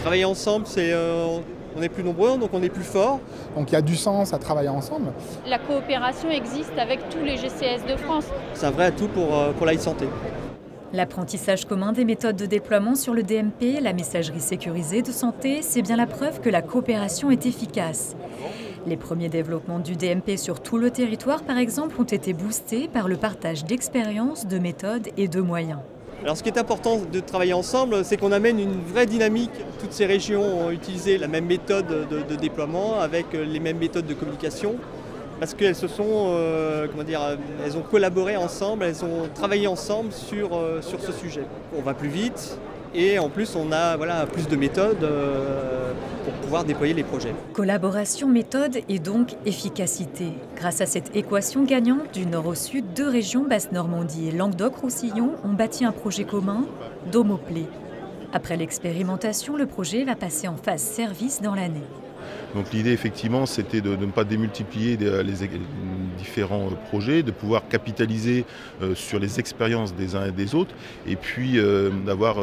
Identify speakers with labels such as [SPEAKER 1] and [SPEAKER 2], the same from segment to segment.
[SPEAKER 1] Travailler ensemble, on est plus nombreux, donc on est plus fort.
[SPEAKER 2] Donc il y a du sens à travailler ensemble.
[SPEAKER 3] La coopération existe avec tous les GCS de France.
[SPEAKER 1] C'est un vrai atout pour l'e-santé.
[SPEAKER 4] L'apprentissage commun des méthodes de déploiement sur le DMP, la messagerie sécurisée de santé, c'est bien la preuve que la coopération est efficace. Les premiers développements du DMP sur tout le territoire, par exemple, ont été boostés par le partage d'expériences, de méthodes et de moyens.
[SPEAKER 1] Alors ce qui est important de travailler ensemble, c'est qu'on amène une vraie dynamique. Toutes ces régions ont utilisé la même méthode de déploiement avec les mêmes méthodes de communication parce qu'elles elles ont collaboré ensemble, elles ont travaillé ensemble sur ce sujet. On va plus vite et en plus on a plus de méthodes pour pouvoir déployer les projets.
[SPEAKER 4] Collaboration, méthode et donc efficacité. Grâce à cette équation gagnante du nord au sud, deux régions, Basse-Normandie et Languedoc-Roussillon, ont bâti un projet commun, Domoplay. Après l'expérimentation, le projet va passer en phase service dans l'année.
[SPEAKER 5] Donc l'idée effectivement c'était de ne pas démultiplier les différents projets, de pouvoir capitaliser sur les expériences des uns et des autres et puis d'avoir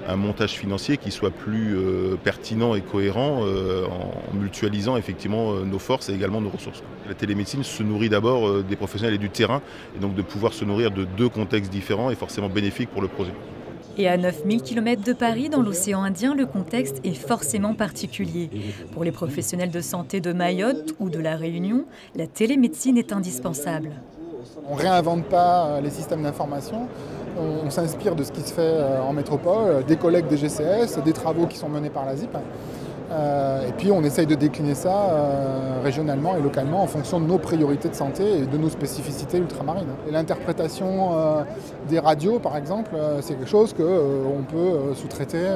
[SPEAKER 5] un montage financier qui soit plus pertinent et cohérent en mutualisant effectivement nos forces et également nos ressources. La télémédecine se nourrit d'abord des professionnels et du terrain et donc de pouvoir se nourrir de deux contextes différents est forcément bénéfique pour le projet.
[SPEAKER 4] Et à 9000 km de Paris, dans l'océan Indien, le contexte est forcément particulier. Pour les professionnels de santé de Mayotte ou de La Réunion, la télémédecine est indispensable.
[SPEAKER 2] On ne réinvente pas les systèmes d'information, on s'inspire de ce qui se fait en métropole, des collègues des GCS, des travaux qui sont menés par la ZIP. Et puis on essaye de décliner ça régionalement et localement en fonction de nos priorités de santé et de nos spécificités ultramarines. Et l'interprétation des radios par exemple, c'est quelque chose qu'on peut sous-traiter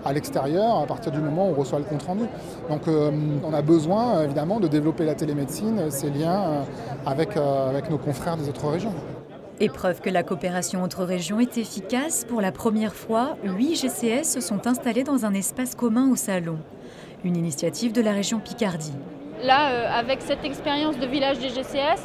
[SPEAKER 2] à l'extérieur à partir du moment où on reçoit le compte-rendu. Donc on a besoin évidemment de développer la télémédecine, ces liens avec nos confrères des autres régions.
[SPEAKER 4] Et preuve que la coopération entre régions est efficace, pour la première fois, 8 GCS se sont installés dans un espace commun au Salon. Une initiative de la région Picardie.
[SPEAKER 3] Là, avec cette expérience de village des GCS,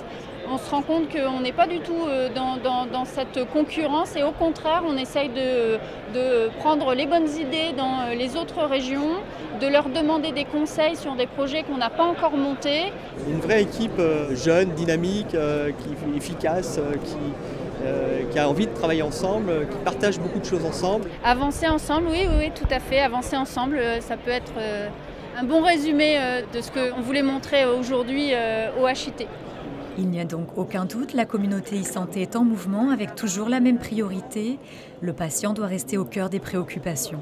[SPEAKER 3] on se rend compte qu'on n'est pas du tout dans cette concurrence et au contraire, on essaye de prendre les bonnes idées dans les autres régions, de leur demander des conseils sur des projets qu'on n'a pas encore montés.
[SPEAKER 1] Une vraie équipe jeune, dynamique, efficace, qui a envie de travailler ensemble, qui partage beaucoup de choses ensemble.
[SPEAKER 3] Avancer ensemble, oui, tout à fait. Avancer ensemble, ça peut être un bon résumé de ce qu'on voulait montrer aujourd'hui au HIT.
[SPEAKER 4] Il n'y a donc aucun doute, la communauté e-santé est en mouvement avec toujours la même priorité. Le patient doit rester au cœur des préoccupations.